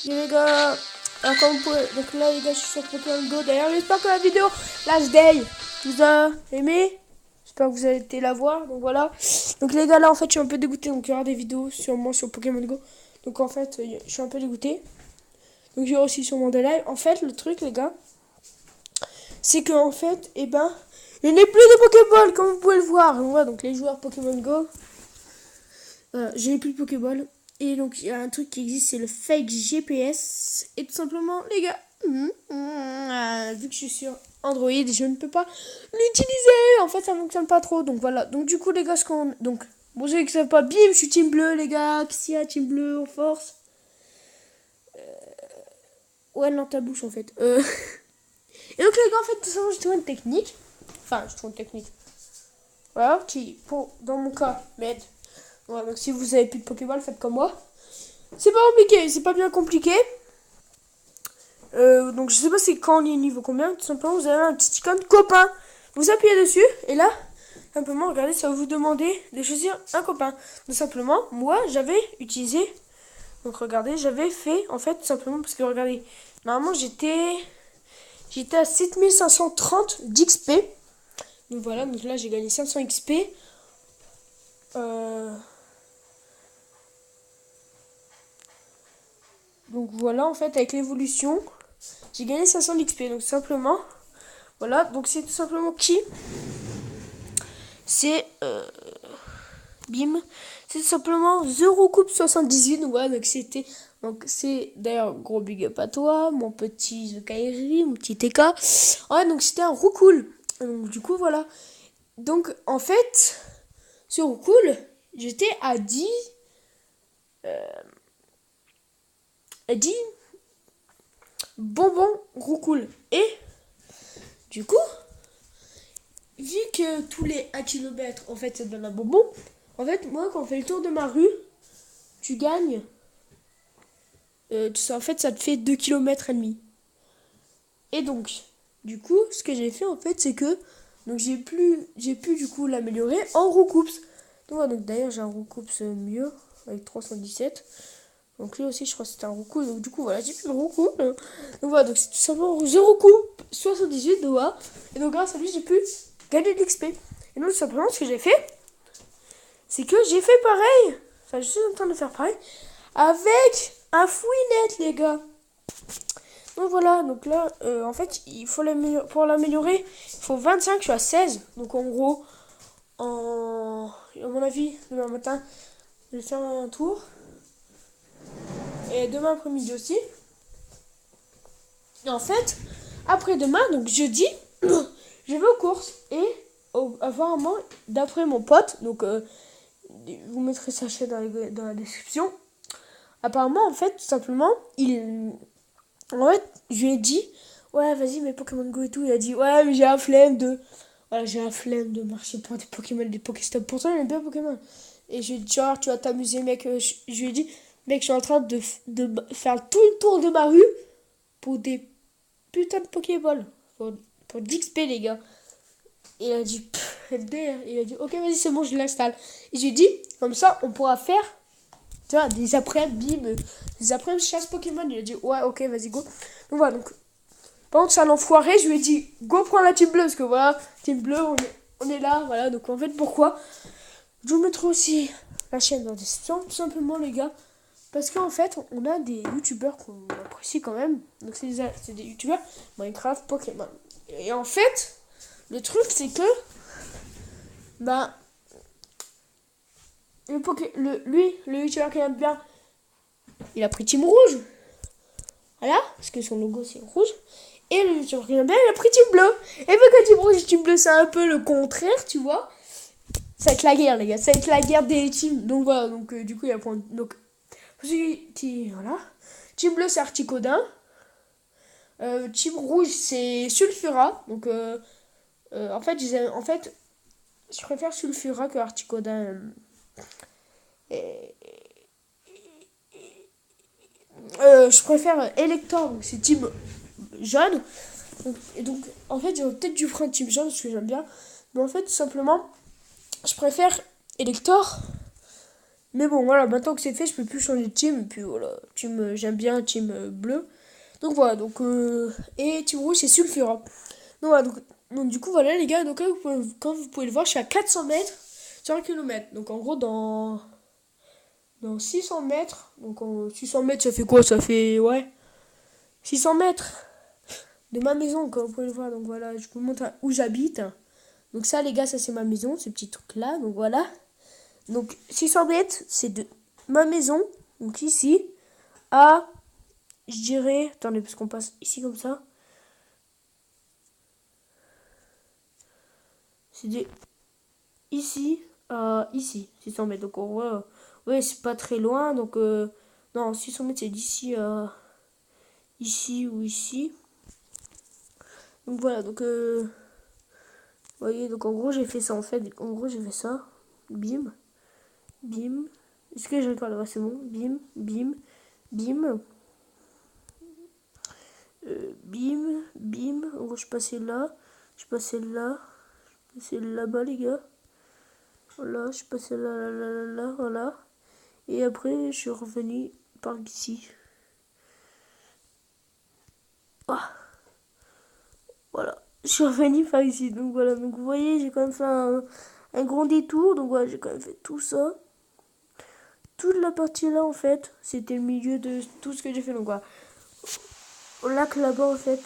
Et les gars, alors comme vous pouvez, donc là les gars, je suis sur Pokémon Go. D'ailleurs, j'espère que la vidéo Last Day vous a aimé. J'espère que vous avez été la voir. Donc voilà. Donc les gars, là en fait, je suis un peu dégoûté. Donc il y aura des vidéos sur moi sur Pokémon Go. Donc en fait, je suis un peu dégoûté. Donc j'ai aussi sur mon live. En fait, le truc les gars, c'est que en fait, il n'est plus de Pokéball comme vous pouvez le voir. Donc, voilà, donc les joueurs Pokémon Go, je n'ai plus de Pokéball. Et donc il y a un truc qui existe, c'est le fake GPS. Et tout simplement, les gars, vu que je suis sur Android, je ne peux pas l'utiliser. En fait, ça ne fonctionne pas trop. Donc voilà. Donc du coup, les gars, donc bon, je sais que ça va pas. Bim, je suis team bleu, les gars. Qu'est-ce qu'il y a, team bleu, en force. Ouais, non, ta bouche en fait. Et donc les gars, en fait, tout simplement, je trouve une technique. Enfin, je trouve une technique. Voilà, qui, dans mon cas, m'aide. Voilà, donc si vous avez plus de Pokéball, faites comme moi. C'est pas compliqué, c'est pas bien compliqué. Donc je sais pas c'est quand on est niveau combien. Tout simplement, vous avez un petit icône copain. Vous appuyez dessus et là, simplement, regardez, ça va vous demander de choisir un copain. Tout simplement, moi, j'avais utilisé. Donc regardez, j'avais fait en fait tout simplement parce que regardez, normalement j'étais à 7530 d'XP. Donc voilà, donc là j'ai gagné 500 XP. Donc voilà, en fait, avec l'évolution, j'ai gagné 500 d'XP. Donc simplement, voilà, donc c'est tout simplement qui. C'est bim, c'est tout simplement The Coupe 78. Donc voilà, donc c'était, donc c'est d'ailleurs gros big up à toi, mon petit The Kairi, mon petit TK. Ouais, donc c'était un Roucool. Donc du coup voilà. Donc en fait, sur Roucool, j'étais à 10 bonbons Roucool. Et du coup, vu que tous les 1 km, en fait, ça donne un bonbon, en fait, moi, quand on fait le tour de ma rue, tu gagnes. En fait, ça te fait 2 km et demi. Et donc, du coup, ce que j'ai fait, en fait, c'est que donc j'ai pu, du coup, l'améliorer en Roucoups. Donc d'ailleurs, j'ai un Roucoups mieux, avec 317. Donc lui aussi, je crois que c'était un Roucoups. Donc du coup, voilà, j'ai plus le Roucoups. Donc voilà, donc c'est tout simplement 0 Coupe 78 de Doha. Et donc grâce à lui, j'ai pu gagner de l'XP. Et donc tout simplement, ce que j'ai fait, c'est que j'ai fait pareil. Enfin, je suis en train de faire pareil avec un fouinette, les gars. Donc voilà, donc là, en fait, il faut pour l'améliorer, il faut 25, je suis à 16. Donc en gros, à mon avis, demain matin, je vais faire un tour. Et demain après-midi aussi. Et en fait, après-demain, donc jeudi, je vais aux courses. Et apparemment, d'après mon pote, donc vous mettrez sa chaîne dans la description. Apparemment, en fait, tout simplement, en fait, je lui ai dit, ouais, vas-y, mais Pokémon Go et tout. Il a dit, ouais, mais j'ai un flemme de. Voilà, j'ai un flemme de marcher pour des Pokémon, des Pokéstop. Pourtant, il aime bien Pokémon. Et je lui ai dit, genre, tu vas t'amuser, mec. Je lui ai dit, mec, je suis en train de faire tout le tour de ma rue pour des putains de Pokéball. Pour d'XP, les gars. Et il a dit, LDR. Il a dit, ok, vas-y, c'est bon, je l'installe. Et je lui ai dit, comme ça, on pourra faire, tu vois, des après-midi, des après-midi chasse Pokémon. Il a dit, ouais, ok, vas-y, go. Donc voilà, donc. Par contre, c'est un enfoiré, je lui ai dit, go prendre la team bleue, parce que voilà, team bleue, on est là, voilà. Donc en fait, pourquoi je vous mettrai aussi la chaîne dans la description, tout simplement, les gars. Parce qu'en fait, on a des youtubeurs qu'on apprécie quand même. Donc c'est des youtubeurs Minecraft, Pokémon. Et en fait, le truc, c'est que, le youtubeur qui aime bien, il a pris Team Rouge. Voilà, parce que son logo c'est rouge. Et le youtubeur qui aime bien, il a pris Team Bleu. Et vu que Team Rouge et Team Bleu, c'est un peu le contraire, tu vois. Ça va être la guerre, les gars. Ça va être la guerre des teams. Donc voilà, donc du coup, il y a point. Donc, voilà. Team Bleu, c'est Articodin. Team Rouge, c'est Sulfura. Donc, en fait, je préfère Sulfura que Articodin. Je préfère Elector, donc c'est Team Jaune. Et donc, en fait, j'aurais peut-être dû prendre Team Jaune parce que j'aime bien. Mais en fait, tout simplement, je préfère Elector. Mais bon, voilà, maintenant que c'est fait, je peux plus changer de team. Et puis voilà, j'aime bien team bleu. Donc voilà, et team rouge, c'est sulfura. Donc voilà, donc du coup, voilà les gars. Donc là, quand vous pouvez le voir, je suis à 400 mètres sur 1 km. Donc en gros, dans 600 mètres. Donc en 600 mètres, ça fait quoi? Ça fait, ouais, 600 mètres de ma maison, comme vous pouvez le voir. Donc voilà, je vous montre où j'habite. Donc ça, les gars, ça c'est ma maison, ce petit truc-là. Donc voilà. Donc 600 mètres, c'est de ma maison, donc ici, à, je dirais, attendez, parce qu'on passe ici comme ça. C'est de ici à ici, 600 mètres. Donc on voit, ouais, c'est pas très loin. Donc non, 600 mètres, c'est d'ici à ici ou ici. Donc voilà, donc vous voyez, donc en gros, j'ai fait ça en fait. En gros, j'ai fait ça. Bim, bim. Est-ce que je regarde? Ouais, c'est bon. Bim, bim, bim. Bim, bim. En gros, je passais là. Je passais là. Je passais là-bas, les gars. Voilà, je passais là, là, là, là, là, voilà. Et après, je suis revenu par ici. Ah, voilà. Je suis revenu par ici. Donc voilà. Donc vous voyez, j'ai quand même fait un grand détour. Donc voilà, j'ai quand même fait tout ça. Toute la partie là, en fait, c'était le milieu de tout ce que j'ai fait. Donc voilà. Au lac là-bas, en fait,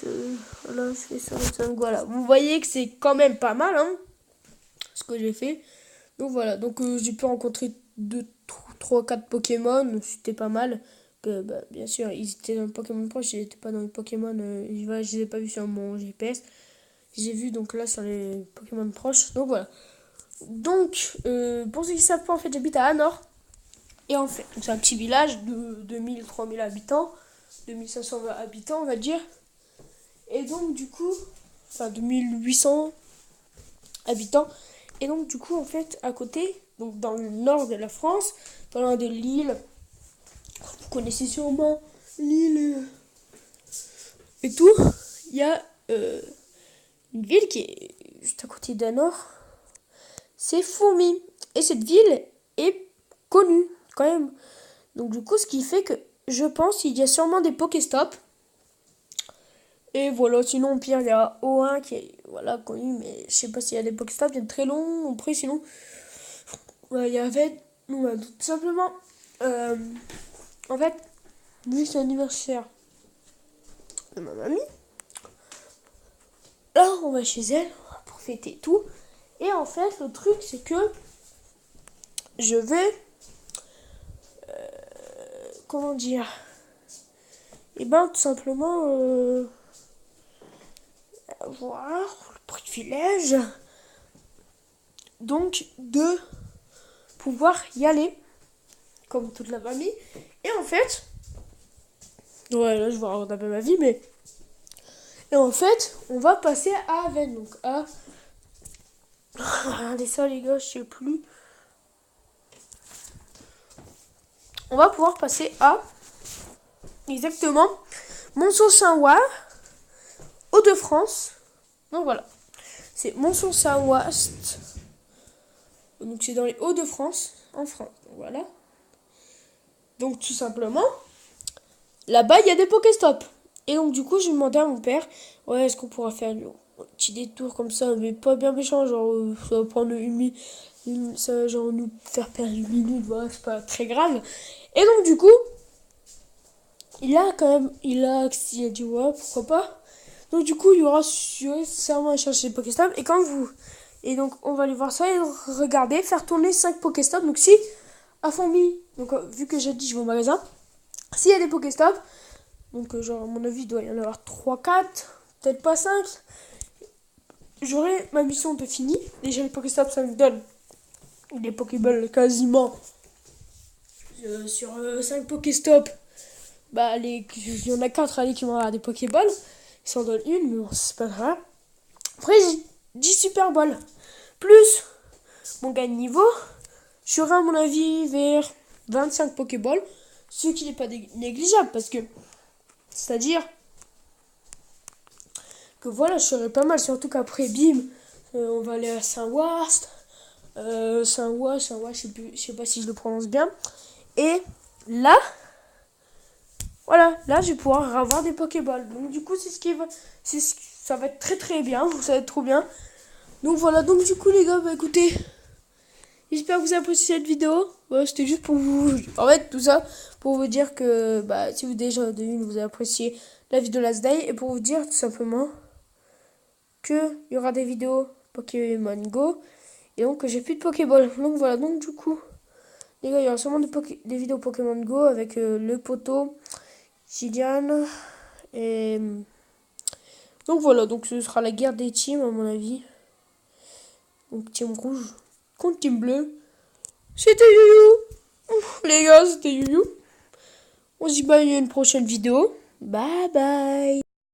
voilà, je fais ça comme ça. Donc voilà. Vous voyez que c'est quand même pas mal, hein, ce que j'ai fait. Donc voilà. Donc j'ai pu rencontrer 3, 4 Pokémon. C'était pas mal. Bah, bien sûr, ils étaient dans le Pokémon proche. Ils n'étaient pas dans les Pokémon. Je les ai pas vus sur mon GPS. J'ai vu donc là sur les Pokémon proches. Donc voilà. Donc, pour ceux qui savent pas, en fait, j'habite à Anor. Et en fait, c'est un petit village de 2000-3000 habitants. 2500 habitants, on va dire. Et donc, du coup, enfin, 2800 habitants. Et donc, du coup, en fait, à côté, donc dans le nord de la France, dans l'un de Lille, vous connaissez sûrement Lille et tout, il y a une ville qui est juste à côté d'Anor. C'est Fourmi. Et cette ville est connue, quand même. Donc, du coup, ce qui fait que je pense qu'il y a sûrement des Pokéstops. Et voilà, sinon, au pire, il y a O1 qui est voilà, connu, mais je sais pas s'il y a des Pokéstops, il y a très long. Après, sinon, il y avait, tout simplement, en fait, vu que c'est l'anniversaire de ma mamie, là, on va chez elle pour fêter tout. Et en fait, le truc, c'est que je vais, comment dire, et ben, tout simplement, avoir le privilège, donc, de pouvoir y aller, comme toute la famille. Et en fait, ouais, là, je vais raconter un peu ma vie, mais... Et en fait, on va passer à Aven, donc à... Regardez ça, les gars, je sais plus. On va pouvoir passer à... Exactement. Mont-Saint-Saint-Ouest, Hauts-de-France. Donc voilà. C'est Mont-Saint-Saint-Ouest. Donc c'est dans les Hauts-de-France, en France. Donc voilà. Donc tout simplement, là-bas, il y a des Pokéstops. Et donc du coup, je demandais à mon père, ouais, est-ce qu'on pourra faire un petit détour comme ça, mais pas bien méchant, genre ça va prendre ça va genre nous faire perdre une minute, voilà, c'est pas très grave. Et donc du coup, il a dit ouais, pourquoi pas. Donc du coup, il y aura sûrement à chercher les Pokéstops. Et donc on va aller voir ça et regarder, faire tourner 5 Pokéstops. Donc si, à Fourmi, donc vu que j'ai dit je vais au magasin, s'il y a des Pokéstops, donc genre à mon avis il doit y en avoir 3, 4, peut-être pas 5. J'aurai ma mission de finie. Déjà les Pokéstops ça me donne des Pokéballs quasiment sur 5 Pokéstops. Bah il y en a 4 allez qui vont avoir des Pokéballs. Ils s'en donnent une, mais bon c'est pas grave. Après j'ai 10 Super Balls. Plus mon gain de niveau. Je serai à mon avis vers 25 Pokéballs. Ce qui n'est pas négligeable parce que c'est-à-dire que voilà, je serais pas mal. Surtout qu'après, bim, on va aller à Saint-Wast. Sanwa, je sais pas si je le prononce bien. Et là, voilà, là je vais pouvoir avoir des Pokéballs. Donc du coup, ça va être très très bien, ça va être trop bien. Donc voilà, donc du coup les gars, bah écoutez, j'espère que vous avez apprécié cette vidéo. Ouais, c'était juste pour vous, en fait tout ça, pour vous dire que bah si vous déjà de une, vous avez apprécié la vidéo Last Day, et pour vous dire tout simplement que il y aura des vidéos Pokémon Go, et donc que j'ai plus de Pokéball. Donc voilà, donc du coup, les gars, il y aura sûrement des vidéos Pokémon Go avec le poteau, Gideon, et donc voilà, donc ce sera la guerre des teams à mon avis. Donc team rouge contre team bleu. C'était Youyou. Les gars, c'était Youyou. On se dit bye à une prochaine vidéo. Bye bye.